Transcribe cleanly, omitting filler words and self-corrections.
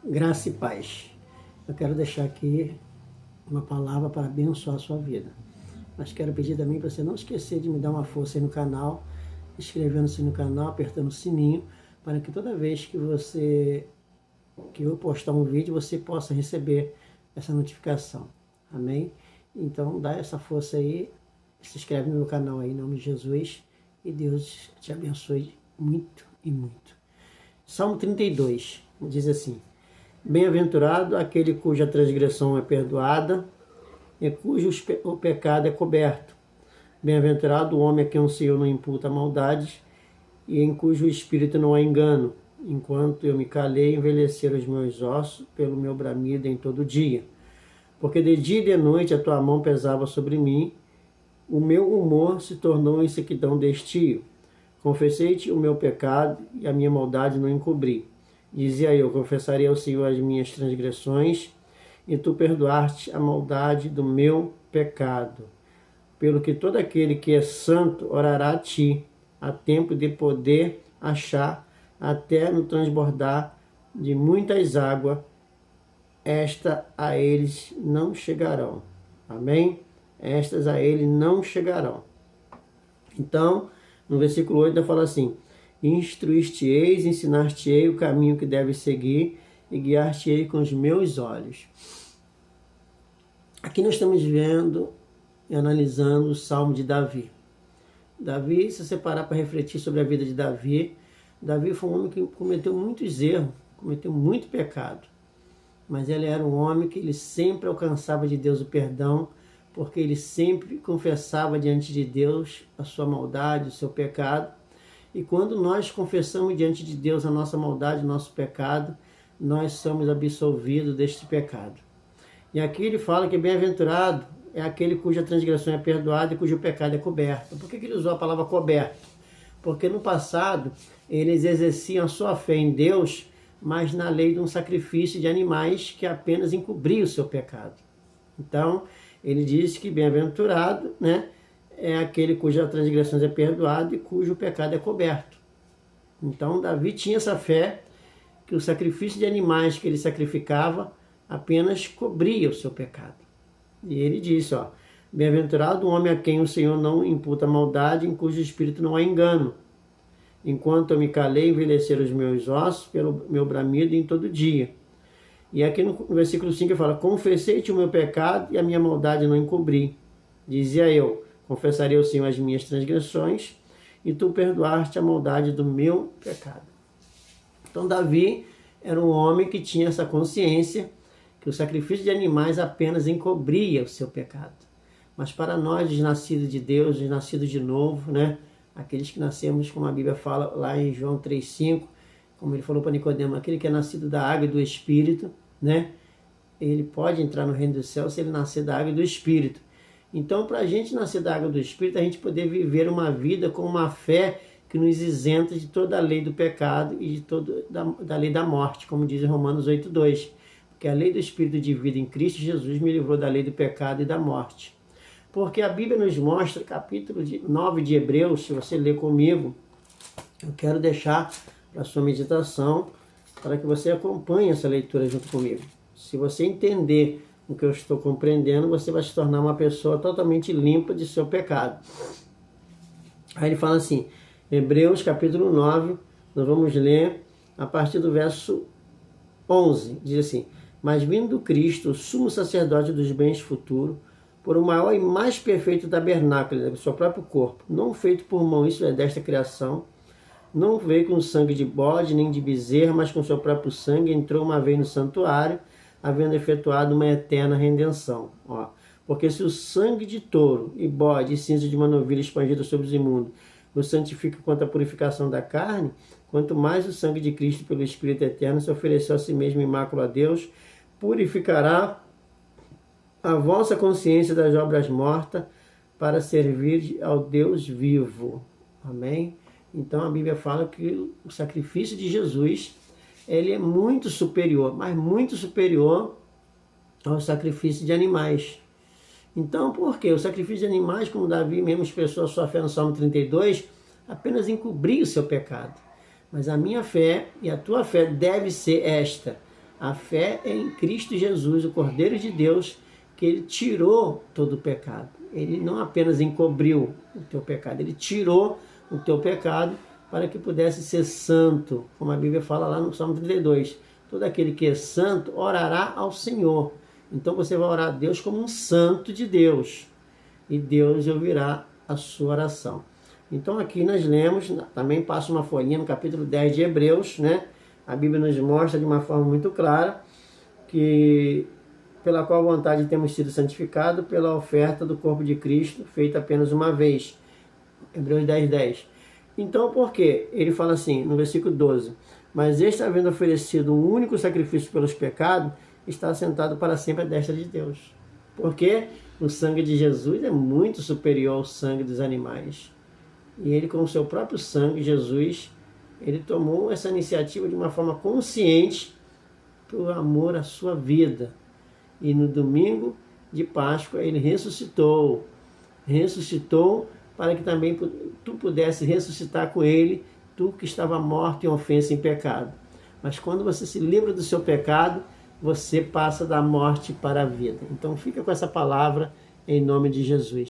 Graça e paz. Eu quero deixar aqui uma palavra para abençoar a sua vida. Mas quero pedir também para você não esquecer de me dar uma força aí no canal, inscrevendo-se no canal, apertando o sininho, para que toda vez que eu postar um vídeo, você possa receber essa notificação. Amém? Então dá essa força aí, se inscreve no meu canal aí, em nome de Jesus, e Deus te abençoe muito e muito. Salmo 32 diz assim: bem-aventurado aquele cuja transgressão é perdoada e cujo o pecado é coberto. Bem-aventurado o homem a quem o Senhor não imputa maldades e em cujo espírito não há engano. Enquanto eu me calei, envelheceram os meus ossos pelo meu bramido em todo dia. Porque de dia e de noite a tua mão pesava sobre mim, o meu humor se tornou em sequidão de estio. Confessei-te o meu pecado e a minha maldade não encobri. Dizia eu: confessarei ao Senhor as minhas transgressões, e tu perdoaste a maldade do meu pecado. Pelo que todo aquele que é santo orará a ti, a tempo de poder achar, até no transbordar de muitas águas, esta a eles não chegarão. Amém? Estas a ele não chegarão. Então, no versículo 8 fala assim: instruíste-eis, ensinar-te-ei o caminho que deves seguir e guiar-te-ei com os meus olhos. Aqui nós estamos vendo e analisando o Salmo de Davi. Davi, se você parar para refletir sobre a vida de Davi, Davi foi um homem que cometeu muitos erros, cometeu muito pecado. Mas ele era um homem que ele sempre alcançava de Deus o perdão, porque ele sempre confessava diante de Deus a sua maldade, o seu pecado. E quando nós confessamos diante de Deus a nossa maldade, o nosso pecado, nós somos absolvidos deste pecado. E aqui ele fala que bem-aventurado é aquele cuja transgressão é perdoada e cujo pecado é coberto. Por que ele usou a palavra coberto? Porque no passado eles exerciam a sua fé em Deus, mas na lei de um sacrifício de animais que apenas encobria o seu pecado. Então, ele diz que bem-aventurado, né, é aquele cuja transgressão é perdoada e cujo pecado é coberto. Então, Davi tinha essa fé que o sacrifício de animais que ele sacrificava apenas cobria o seu pecado. E ele disse, ó: bem-aventurado o homem a quem o Senhor não imputa maldade, em cujo espírito não há engano. Enquanto eu me calei, envelheceram os meus ossos pelo meu bramido em todo dia. E aqui no versículo 5 ele fala: confessei-te o meu pecado e a minha maldade não encobri. Dizia eu: confessarei ao Senhor as minhas transgressões, e tu perdoaste a maldade do meu pecado. Então Davi era um homem que tinha essa consciência que o sacrifício de animais apenas encobria o seu pecado. Mas para nós, os nascidos de Deus, os nascidos de novo, né? Aqueles que nascemos, como a Bíblia fala lá em João 3,5, como ele falou para Nicodemo, aquele que é nascido da água e do Espírito, né? Ele pode entrar no reino do céu se ele nascer da água e do Espírito. Então, para a gente nascer da água e do Espírito, a gente poder viver uma vida com uma fé que nos isenta de toda a lei do pecado e de toda da lei da morte, como diz em Romanos 8,2. Porque a lei do Espírito de vida em Cristo Jesus me livrou da lei do pecado e da morte. Porque a Bíblia nos mostra, capítulo 9 de Hebreus, se você ler comigo, eu quero deixar para a sua meditação, para que você acompanhe essa leitura junto comigo. Se você entender o que eu estou compreendendo, você vai se tornar uma pessoa totalmente limpa de seu pecado. Aí ele fala assim, Hebreus capítulo 9, nós vamos ler a partir do verso 11, diz assim: mas vindo Cristo, o sumo sacerdote dos bens futuros, por o maior e mais perfeito tabernáculo do seu próprio corpo, não feito por mão, isso é desta criação, não veio com sangue de bode nem de bezerra, mas com seu próprio sangue entrou uma vez no santuário, havendo efetuado uma eterna redenção. Ó, porque se o sangue de touro e bode e cinza de uma novilha expangida sobre os imundos nos santifica quanto à purificação da carne, quanto mais o sangue de Cristo pelo Espírito Eterno se ofereceu a si mesmo imáculo a Deus, purificará a vossa consciência das obras mortas para servir ao Deus vivo. Amém? Então a Bíblia fala que o sacrifício de Jesus, ele é muito superior, mas muito superior ao sacrifício de animais. Então, por quê? O sacrifício de animais, como Davi mesmo expressou a sua fé no Salmo 32, apenas encobria o seu pecado. Mas a minha fé e a tua fé deve ser esta: A fé é em Cristo Jesus, o Cordeiro de Deus, que Ele tirou todo o pecado. Ele não apenas encobriu o teu pecado, Ele tirou o teu pecado para que pudesse ser santo, como a Bíblia fala lá no Salmo 32. Todo aquele que é santo orará ao Senhor. Então você vai orar a Deus como um santo de Deus, e Deus ouvirá a sua oração. Então aqui nós lemos, também passa uma folhinha no capítulo 10 de Hebreus, né? A Bíblia nos mostra de uma forma muito clara que pela qual vontade temos sido santificados pela oferta do corpo de Cristo, feita apenas uma vez. Hebreus 10, 10. Então, por quê? Ele fala assim, no versículo 12, mas este, havendo oferecido um único sacrifício pelos pecados, está assentado para sempre à destra de Deus. Porque o sangue de Jesus é muito superior ao sangue dos animais. E ele, com o seu próprio sangue, Jesus, ele tomou essa iniciativa de uma forma consciente por amor à sua vida. E no domingo de Páscoa ele ressuscitou para que também tu pudesse ressuscitar com ele, tu que estava morto em ofensa e em pecado. Mas quando você se livra do seu pecado, você passa da morte para a vida. Então fica com essa palavra em nome de Jesus.